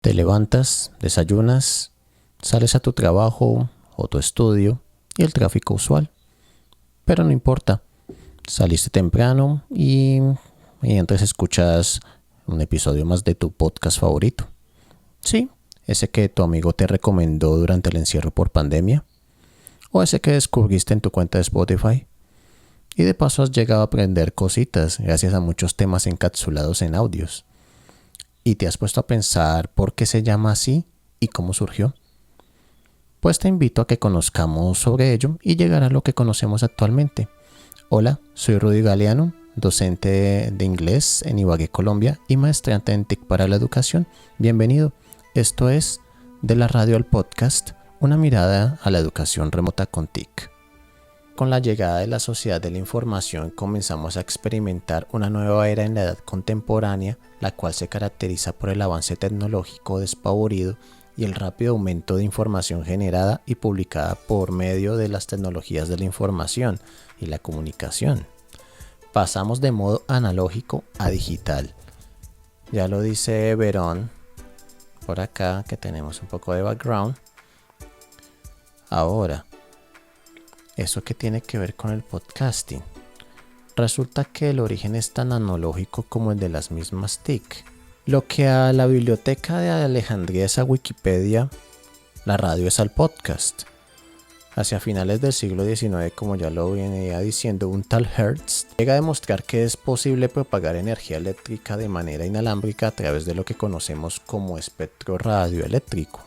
Te levantas, desayunas, sales a tu trabajo o tu estudio y el tráfico usual. Pero no importa, saliste temprano y mientras escuchas un episodio más de tu podcast favorito. Sí, ese que tu amigo te recomendó durante el encierro por pandemia. O ese que descubriste en tu cuenta de Spotify. Y de paso has llegado a aprender cositas gracias a muchos temas encapsulados en audios. ¿Y te has puesto a pensar por qué se llama así y cómo surgió? Pues te invito a que conozcamos sobre ello y llegar a lo que conocemos actualmente. Hola, soy Rudy Galeano, docente de inglés en Ibagué, Colombia y maestrante en TIC para la educación. Bienvenido. Esto es De la radio al podcast, una mirada a la educación remota con TIC. Con la llegada de la sociedad de la información comenzamos a experimentar una nueva era en la edad contemporánea, la cual se caracteriza por el avance tecnológico despavorido y el rápido aumento de información generada y publicada por medio de las tecnologías de la información y la comunicación. Pasamos de modo analógico a digital. Ya lo dice Verón, por acá que tenemos un poco de background. Ahora, ¿eso qué tiene que ver con el podcasting? Resulta que el origen es tan analógico como el de las mismas TIC. Lo que a la biblioteca de Alejandría es a Wikipedia, la radio es al podcast. Hacia finales del siglo XIX, como ya lo venía diciendo un tal Hertz, llega a demostrar que es posible propagar energía eléctrica de manera inalámbrica a través de lo que conocemos como espectro radioeléctrico.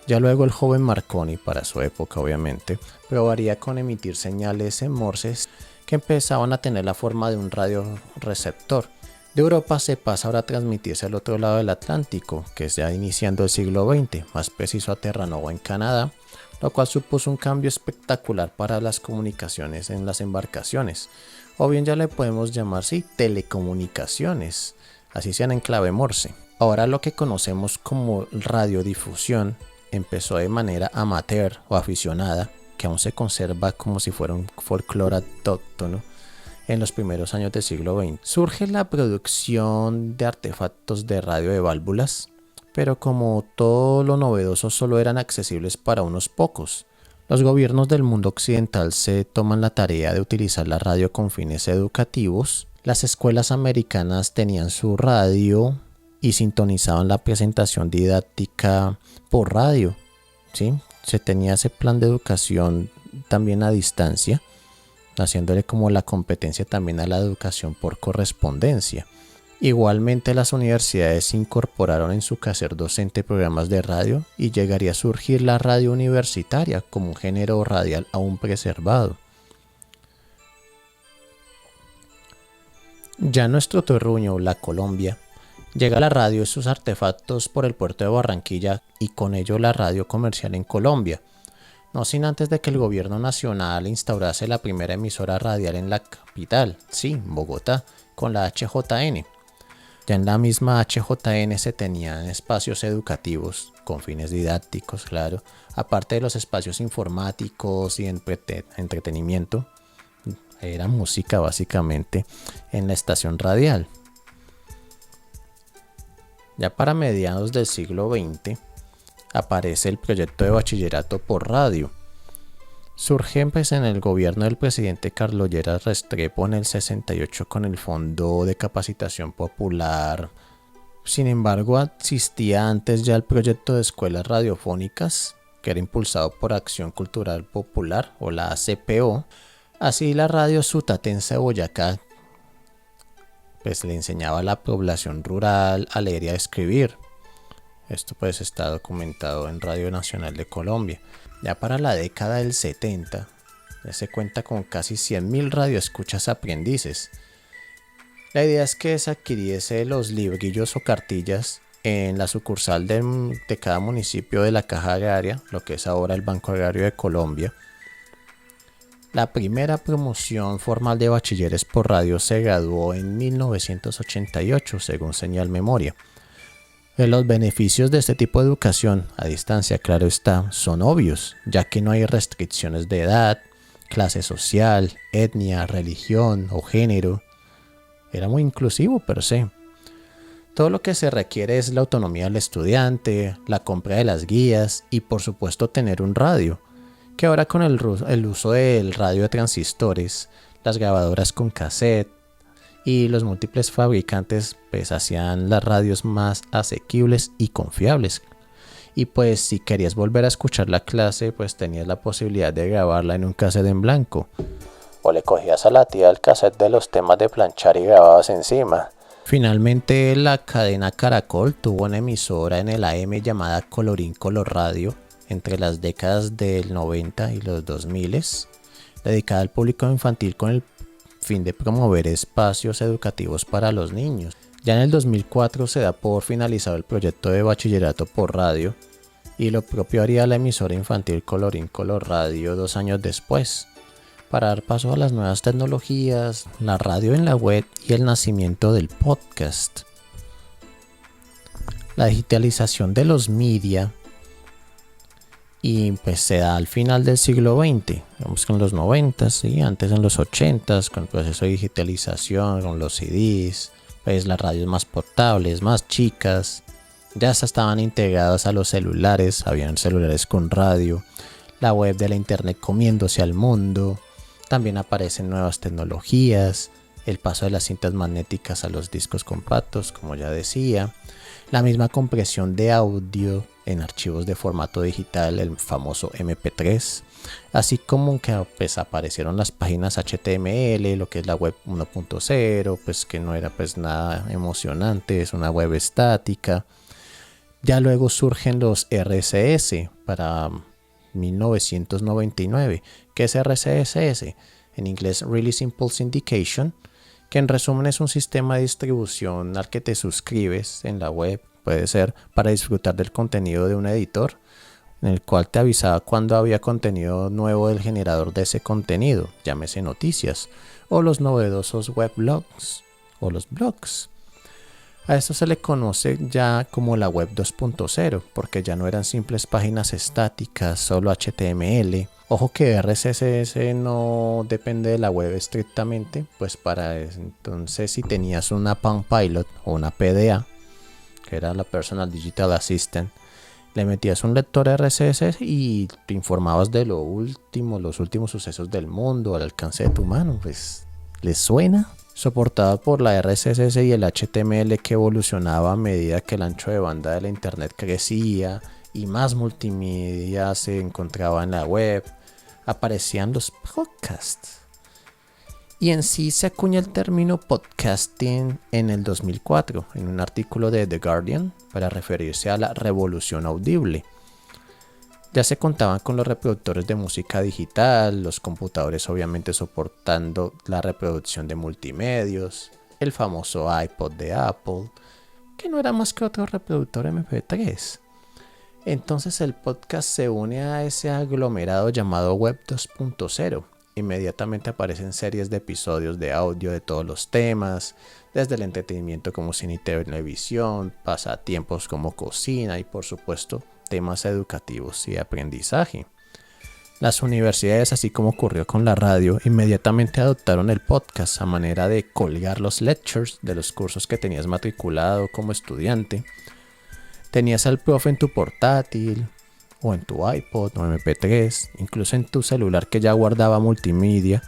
Ya luego el joven Marconi, para su época obviamente, probaría con emitir señales en Morse que empezaban a tener la forma de un radioreceptor. De Europa se pasa ahora a transmitirse al otro lado del Atlántico, que es ya iniciando el siglo XX, más preciso a Terranova en Canadá, lo cual supuso un cambio espectacular para las comunicaciones en las embarcaciones, o bien ya le podemos llamar telecomunicaciones, así sean en clave Morse. Ahora lo que conocemos como radiodifusión empezó de manera amateur o aficionada, que aún se conserva como si fuera un folclore autóctono en los primeros años del siglo XX. Surge la producción de artefactos de radio de válvulas, pero como todo lo novedoso solo eran accesibles para unos pocos. Los gobiernos del mundo occidental se toman la tarea de utilizar la radio con fines educativos. Las escuelas americanas tenían su radio y sintonizaban la presentación didáctica por radio, ¿sí? Se tenía ese plan de educación también a distancia, haciéndole como la competencia también a la educación por correspondencia. Igualmente las universidades incorporaron en su quehacer docente programas de radio y llegaría a surgir la radio universitaria como un género radial aún preservado. Ya en nuestro terruño, la Colombia, llega la radio y sus artefactos por el puerto de Barranquilla y con ello la radio comercial en Colombia, no sin antes de que el gobierno nacional instaurase la primera emisora radial en la capital, sí, Bogotá, con la HJN. Ya en la misma HJN se tenían espacios educativos con fines didácticos, claro, aparte de los espacios informáticos y entretenimiento, era música básicamente en la estación radial. Ya para mediados del siglo XX aparece el proyecto de bachillerato por radio. Surge en el gobierno del presidente Carlos Lleras Restrepo en el 68 con el Fondo de Capacitación Popular. Sin embargo, existía antes ya el proyecto de escuelas radiofónicas, que era impulsado por Acción Cultural Popular o la ACPO. Así la radio sutatense de Boyacá pues le enseñaba a la población rural a leer y a escribir. Esto pues está documentado en Radio Nacional de Colombia. Ya para la década del 70 ya se cuenta con casi 100.000 radioescuchas aprendices. La idea es que se adquiriese los librillos o cartillas en la sucursal de cada municipio de la Caja Agraria, lo que es ahora el Banco Agrario de Colombia. La primera promoción formal de bachilleres por radio se graduó en 1988, según señal memoria. Los beneficios de este tipo de educación, a distancia claro está, son obvios, ya que no hay restricciones de edad, clase social, etnia, religión o género. Era muy inclusivo per se. Todo lo que se requiere es la autonomía del estudiante, la compra de las guías y por supuesto tener un radio, que ahora con el uso del radio de transistores, las grabadoras con cassette y los múltiples fabricantes pues hacían las radios más asequibles y confiables. Y pues si querías volver a escuchar la clase pues tenías la posibilidad de grabarla en un cassette en blanco. O le cogías a la tía el cassette de los temas de planchar y grababas encima. Finalmente la cadena Caracol tuvo una emisora en el AM llamada Colorín Color Radio entre las décadas del 90 y los 2000, dedicada al público infantil con el fin de promover espacios educativos para los niños. Ya en el 2004 se da por finalizado el proyecto de bachillerato por radio y lo propio haría la emisora infantil Colorín Color Radio 2 años después, para dar paso a las nuevas tecnologías, la radio en la web y el nacimiento del podcast. La digitalización de los media y pues se da al final del siglo XX, vamos con los 90 y antes en los 80 con el proceso de digitalización, con los CDs, pues las radios más portables, más chicas, ya estaban integradas a los celulares, habían celulares con radio, la web de la internet comiéndose al mundo, también aparecen nuevas tecnologías, el paso de las cintas magnéticas a los discos compactos, como ya decía, la misma compresión de audio en archivos de formato digital, el famoso MP3, así como que pues aparecieron las páginas HTML, lo que es la web 1.0, pues que no era pues nada emocionante, es una web estática. Ya luego surgen los RCS para 1999. ¿Qué es RCS? En inglés Release Impulse Indication, que en resumen es un sistema de distribución al que te suscribes en la web, puede ser para disfrutar del contenido de un editor, en el cual te avisaba cuando había contenido nuevo del generador de ese contenido, llámese noticias, o los novedosos weblogs, o los blogs. A esto se le conoce ya como la web 2.0, porque ya no eran simples páginas estáticas, solo HTML. Ojo que RCS no depende de la web estrictamente, pues para eso. Entonces si tenías una Palm Pilot o una PDA, que era la Personal Digital Assistant, le metías un lector RCS y te informabas de lo último, los últimos sucesos del mundo al alcance de tu mano. Pues, ¿les suena? Soportado por la RSS y el HTML que evolucionaba a medida que el ancho de banda de la internet crecía y más multimedia se encontraba en la web, aparecían los podcasts. Y en sí se acuña el término podcasting en el 2004 en un artículo de The Guardian para referirse a la revolución audible. Ya se contaban con los reproductores de música digital, los computadores obviamente soportando la reproducción de multimedios, el famoso iPod de Apple, que no era más que otro reproductor MP3. Entonces el podcast se une a ese aglomerado llamado Web 2.0. Inmediatamente aparecen series de episodios de audio de todos los temas, desde el entretenimiento como cine y televisión, pasatiempos como cocina y por supuesto temas educativos y de aprendizaje. Las universidades, así como ocurrió con la radio, inmediatamente adoptaron el podcast a manera de colgar los lectures de los cursos que tenías matriculado como estudiante. Tenías al profe en tu portátil, o en tu iPod o MP3, incluso en tu celular que ya guardaba multimedia.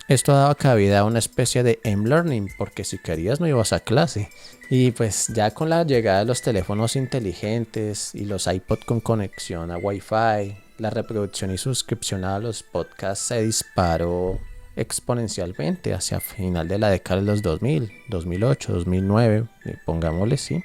Esto daba cabida a una especie de M-Learning, porque si querías no ibas a clase. Y pues ya con la llegada de los teléfonos inteligentes y los iPod con conexión a Wi-Fi, la reproducción y suscripción a los podcasts se disparó exponencialmente hacia final de la década de los 2000, 2008, 2009, pongámosle sí.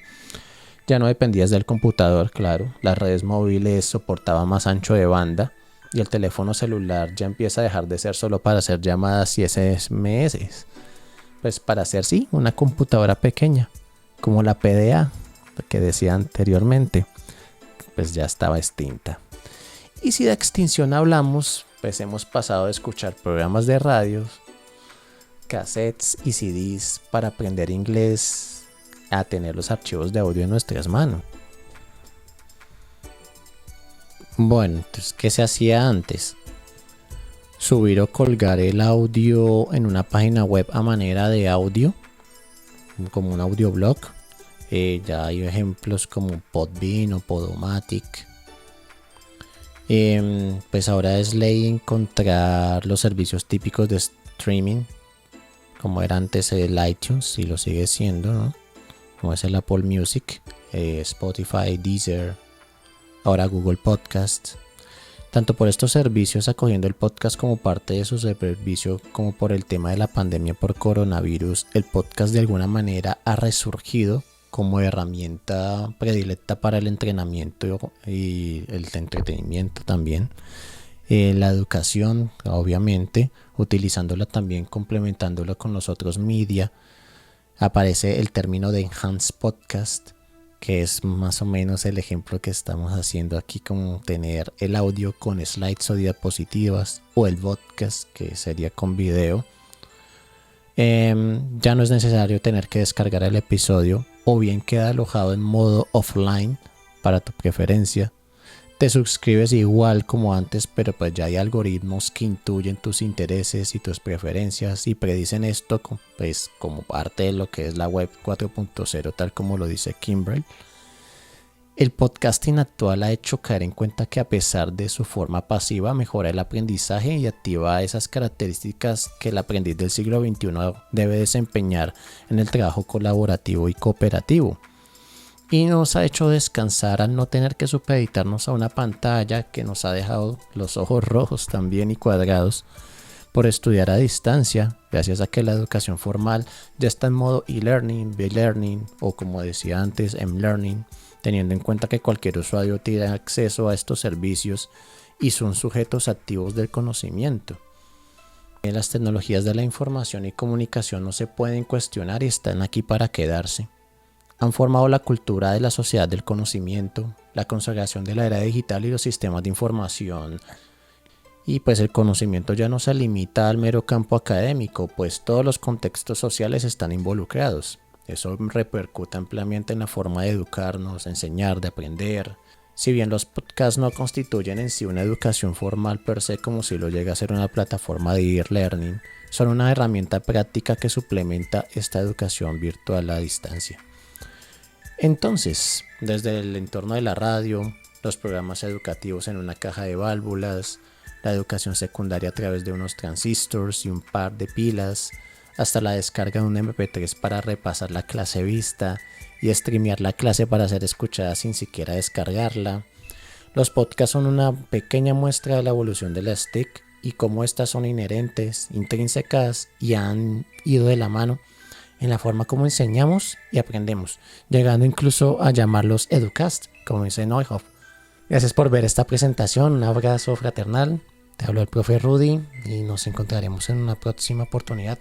Ya no dependías del computador, claro, las redes móviles soportaban más ancho de banda y el teléfono celular ya empieza a dejar de ser solo para hacer llamadas y SMS, pues para hacer sí, una computadora pequeña, como la PDA que decía anteriormente, pues ya estaba extinta. Y si de extinción hablamos, pues hemos pasado de escuchar programas de radios, cassettes y CDs para aprender inglés a tener los archivos de audio en nuestras manos. Bueno, entonces, ¿qué se hacía antes? Subir o colgar el audio en una página web a manera de audio, como un audioblog. Ya hay ejemplos como Podbean o Podomatic. Pues ahora es ley encontrar los servicios típicos de streaming, como era antes el iTunes, y lo sigue siendo, ¿no? Como es el Apple Music, Spotify, Deezer, ahora Google Podcast. Tanto por estos servicios acogiendo el podcast como parte de su servicio, como por el tema de la pandemia por coronavirus, el podcast de alguna manera ha resurgido como herramienta predilecta para el entrenamiento y el entretenimiento también. La educación, obviamente, utilizándola también, complementándola con los otros media. Aparece el término de Enhanced Podcast, que es más o menos el ejemplo que estamos haciendo aquí, como tener el audio con slides o diapositivas, o el podcast, que sería con video. Ya no es necesario tener que descargar el episodio, o bien queda alojado en modo offline para tu preferencia. Te suscribes igual como antes, pero pues ya hay algoritmos que intuyen tus intereses y tus preferencias y predicen esto pues como parte de lo que es la web 4.0, tal como lo dice Kimbrell. El podcasting actual ha hecho caer en cuenta que a pesar de su forma pasiva mejora el aprendizaje y activa esas características que el aprendiz del siglo XXI debe desempeñar en el trabajo colaborativo y cooperativo. Y nos ha hecho descansar al no tener que supeditarnos a una pantalla que nos ha dejado los ojos rojos también y cuadrados por estudiar a distancia, gracias a que la educación formal ya está en modo e-learning, b-learning o como decía antes, m-learning, teniendo en cuenta que cualquier usuario tiene acceso a estos servicios y son sujetos activos del conocimiento. Las tecnologías de la información y comunicación no se pueden cuestionar y están aquí para quedarse. Han formado la cultura de la sociedad del conocimiento, la consagración de la era digital y los sistemas de información. Y pues el conocimiento ya no se limita al mero campo académico, pues todos los contextos sociales están involucrados. Eso repercute ampliamente en la forma de educarnos, enseñar, de aprender. Si bien los podcasts no constituyen en sí una educación formal per se, como si lo llega a ser una plataforma de e-learning, son una herramienta práctica que suplementa esta educación virtual a distancia. Entonces, desde el entorno de la radio, los programas educativos en una caja de válvulas, la educación secundaria a través de unos transistors y un par de pilas, hasta la descarga de un MP3 para repasar la clase vista y streamear la clase para ser escuchada sin siquiera descargarla. Los podcasts son una pequeña muestra de la evolución de las TIC y cómo estas son inherentes, intrínsecas y han ido de la mano en la forma como enseñamos y aprendemos, llegando incluso a llamarlos educast, como dice Neuhoff. Gracias por ver esta presentación, un abrazo fraternal, te habló el profe Rudy y nos encontraremos en una próxima oportunidad.